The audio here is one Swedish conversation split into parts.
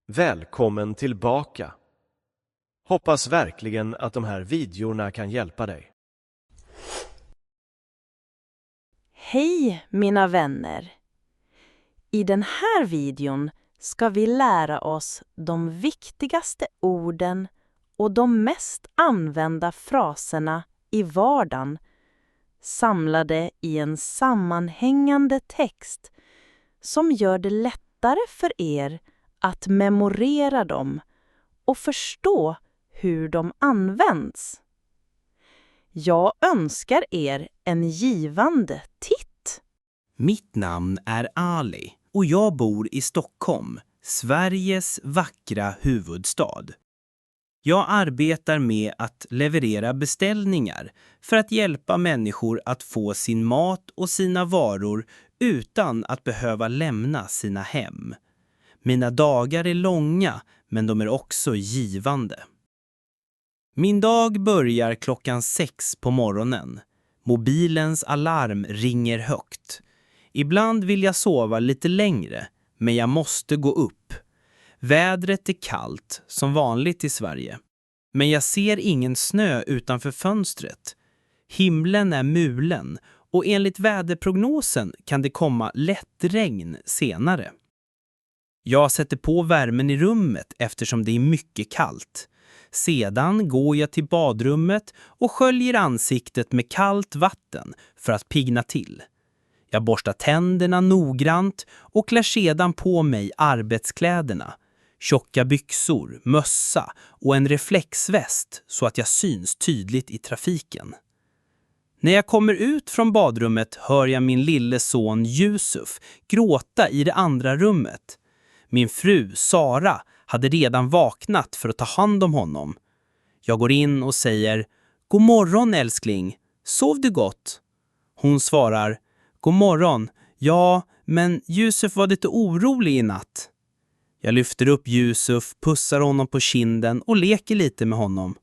Välkommen tillbaka! Hoppas verkligen att de här videorna kan hjälpa dig. Hej mina vänner! I den här videon ska vi lära oss de viktigaste orden och de mest använda fraserna i vardagen, samlade i en sammanhängande text som gör det lättare för er att memorera dem och förstå hur de används. Jag önskar er en givande titt. Mitt namn är Ali och jag bor i Stockholm, Sveriges vackra huvudstad. Jag arbetar med att leverera beställningar för att hjälpa människor att få sin mat och sina varor utan att behöva lämna sina hem. Mina dagar är långa, men de är också givande. Min dag börjar 6 på morgonen. Mobilens alarm ringer högt. Ibland vill jag sova lite längre, men jag måste gå upp. Vädret är kallt, som vanligt i Sverige. Men jag ser ingen snö utanför fönstret. Himlen är mulen och enligt väderprognosen kan det komma lätt regn senare. Jag sätter på värmen i rummet eftersom det är mycket kallt. Sedan går jag till badrummet och sköljer ansiktet med kallt vatten för att pigna till. Jag borstar tänderna noggrant och klär sedan på mig arbetskläderna. Tjocka byxor, mössa och en reflexväst så att jag syns tydligt i trafiken. När jag kommer ut från badrummet hör jag min lille son Yusuf gråta i det andra rummet. Min fru Sara hade redan vaknat för att ta hand om honom. Jag går in och säger: "God morgon älskling, sov du gott?" Hon svarar: "God morgon, ja, men Yusuf var lite orolig i natt." Jag lyfter upp Yusuf, pussar honom på kinden och leker lite med honom.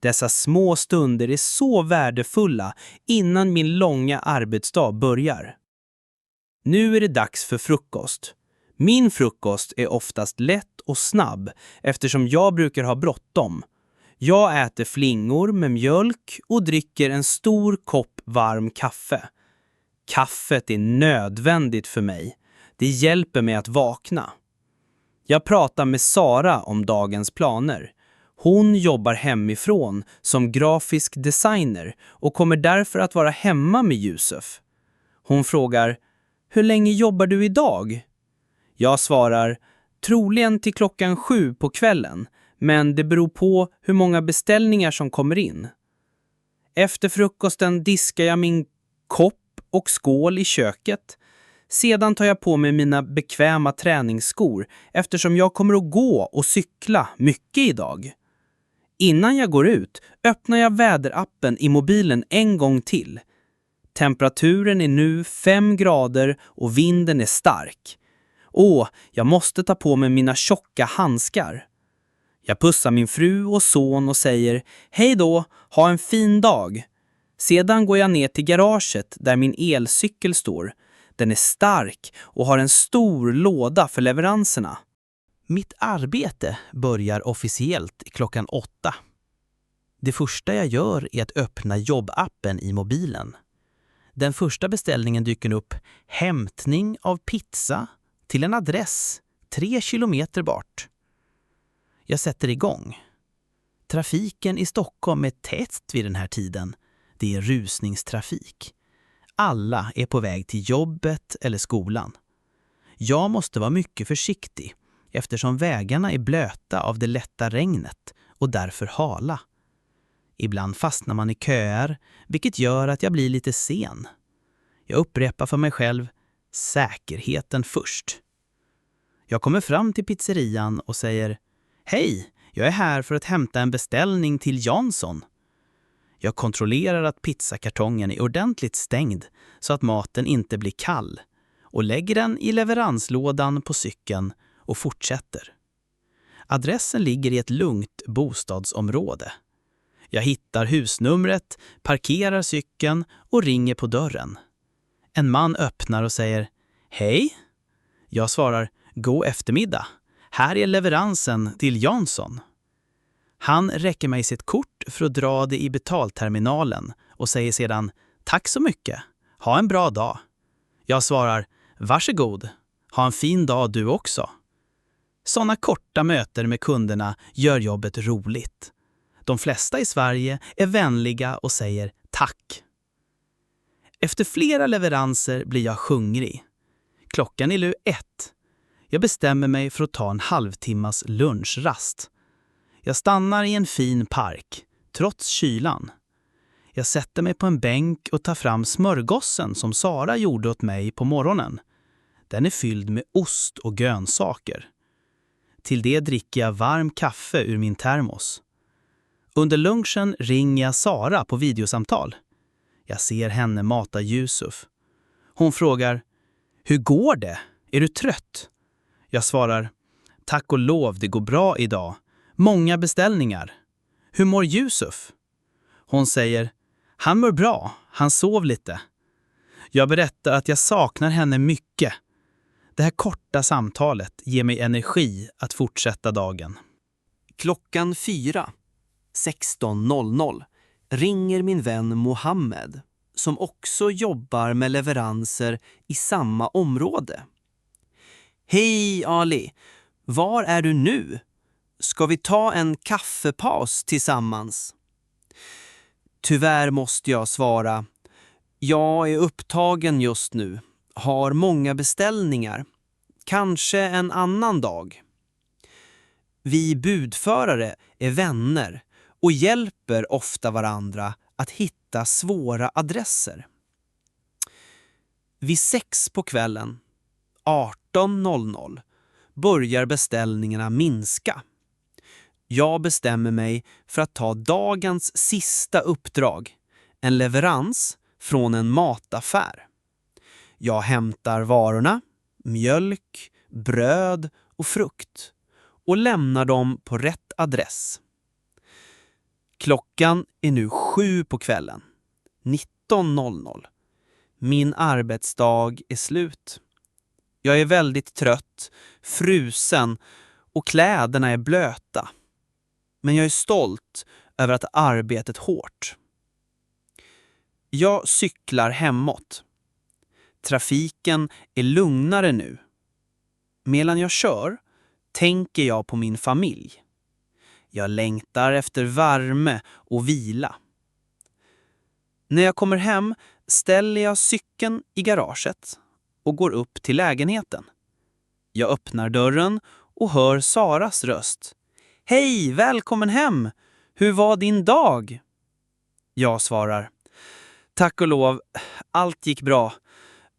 Dessa små stunder är så värdefulla innan min långa arbetsdag börjar. Nu är det dags för frukost. Min frukost är oftast lätt och snabb eftersom jag brukar ha bråttom. Jag äter flingor med mjölk och dricker en stor kopp varm kaffe. Kaffet är nödvändigt för mig. Det hjälper mig att vakna. Jag pratar med Sara om dagens planer. Hon jobbar hemifrån som grafisk designer och kommer därför att vara hemma med Yusuf. Hon frågar: "Hur länge jobbar du idag?" Jag svarar: "Troligen till 7 på kvällen, men det beror på hur många beställningar som kommer in." Efter frukosten diskar jag min kopp och skål i köket. Sedan tar jag på mig mina bekväma träningsskor eftersom jag kommer att gå och cykla mycket idag. Innan jag går ut öppnar jag väderappen i mobilen en gång till. Temperaturen är nu 5 grader och vinden är stark. Jag måste ta på mig mina tjocka handskar. Jag pussar min fru och son och säger: "Hej då, ha en fin dag." Sedan går jag ner till garaget där min elcykel står. Den är stark och har en stor låda för leveranserna. Mitt arbete börjar officiellt 8. Det första jag gör är att öppna jobbappen i mobilen. Den första beställningen dyker upp: hämtning av pizza till en adress 3 kilometer bort. Jag sätter igång. Trafiken i Stockholm är tätt vid den här tiden. Det är rusningstrafik. Alla är på väg till jobbet eller skolan. Jag måste vara mycket försiktig eftersom vägarna är blöta av det lätta regnet och därför hala. Ibland fastnar man i köer, vilket gör att jag blir lite sen. Jag upprepar för mig själv: säkerheten först. Jag kommer fram till pizzerian och säger: "Hej, jag är här för att hämta en beställning till Jansson." Jag kontrollerar att pizzakartongen är ordentligt stängd så att maten inte blir kall och lägger den i leveranslådan på cykeln och fortsätter. Adressen ligger i ett lugnt bostadsområde. Jag hittar husnumret, parkerar cykeln och ringer på dörren. En man öppnar och säger: "Hej." Jag svarar: "God eftermiddag. Här är leveransen till Jansson. Han räcker mig sitt kort för att dra det i betalterminalen och säger sedan tack så mycket, ha en bra dag. Jag svarar varsågod, ha en fin dag du också. Sådana korta möten med kunderna gör jobbet roligt. De flesta i Sverige är vänliga och säger tack. Efter flera leveranser blir jag hungrig. Klockan är nu 1. Jag bestämmer mig för att ta en halvtimmas lunchrast. Jag stannar i en fin park, trots kylan. Jag sätter mig på en bänk och tar fram smörgåsen som Sara gjorde åt mig på morgonen. Den är fylld med ost och grönsaker. Till det dricker jag varm kaffe ur min termos. Under lunchen ringer jag Sara på videosamtal. Jag ser henne mata Yusuf. Hon frågar, hur går det? Är du trött? Jag svarar, tack och lov det går bra idag. Många beställningar. Hur mår Yusuf? Hon säger, han mår bra, han sov lite. Jag berättar att jag saknar henne mycket. Det här korta samtalet ger mig energi att fortsätta dagen. Klockan 4, 16.00, ringer min vän Mohammed som också jobbar med leveranser i samma område. Hej Ali, var är du nu? Ska vi ta en kaffepaus tillsammans? Tyvärr måste jag svara, jag är upptagen just nu, har många beställningar, kanske en annan dag. Vi budförare är vänner och hjälper ofta varandra att hitta svåra adresser. Vid 6 på kvällen, 18.00, börjar beställningarna minska. Jag bestämmer mig för att ta dagens sista uppdrag, en leverans från en mataffär. Jag hämtar varorna, mjölk, bröd och frukt och lämnar dem på rätt adress. Klockan är nu 7 på kvällen, 19.00. Min arbetsdag är slut. Jag är väldigt trött, frusen och kläderna är blöta. Men jag är stolt över att arbetet hårt. Jag cyklar hemåt. Trafiken är lugnare nu. Medan jag kör tänker jag på min familj. Jag längtar efter värme och vila. När jag kommer hem ställer jag cykeln i garaget och går upp till lägenheten. Jag öppnar dörren och hör Saras röst. Hej, välkommen hem! Hur var din dag? Jag svarar. Tack och lov, allt gick bra.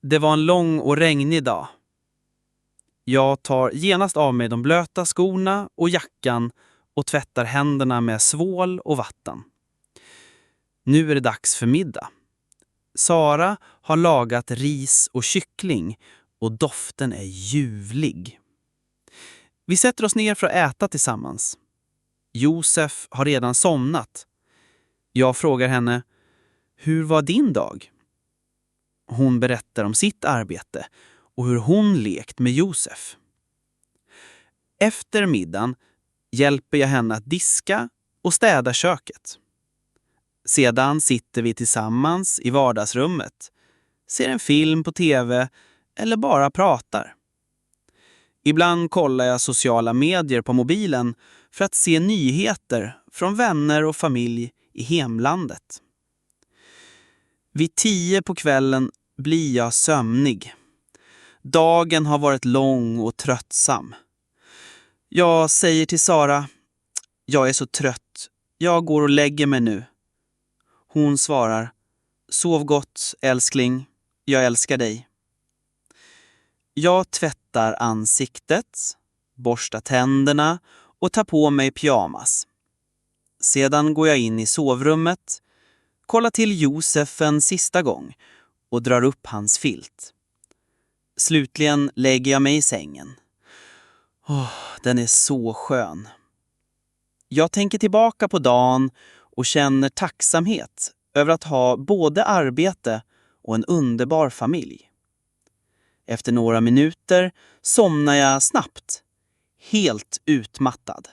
Det var en lång och regnig dag. Jag tar genast av mig de blöta skorna och jackan och tvättar händerna med svål och vatten. Nu är det dags för middag. Sara har lagat ris och kyckling och doften är ljuvlig. Vi sätter oss ner för att äta tillsammans. Josef har redan somnat. Jag frågar henne, hur var din dag? Hon berättar om sitt arbete och hur hon lekt med Josef. Efter middagen hjälper jag henne att diska och städa köket. Sedan sitter vi tillsammans i vardagsrummet, ser en film på tv eller bara pratar. Ibland kollar jag sociala medier på mobilen för att se nyheter från vänner och familj i hemlandet. Vid 10 på kvällen blir jag sömnig. Dagen har varit lång och tröttsam. Jag säger till Sara, jag är så trött, jag går och lägger mig nu. Hon svarar, sov gott älskling, jag älskar dig. Jag tvättar ansiktet, borstar tänderna och tar på mig pyjamas. Sedan går jag in i sovrummet, kollar till Josef en sista gång och drar upp hans filt. Slutligen lägger jag mig i sängen. Den är så skön. Jag tänker tillbaka på dagen och känner tacksamhet över att ha både arbete och en underbar familj. Efter några minuter somnar jag snabbt, helt utmattad.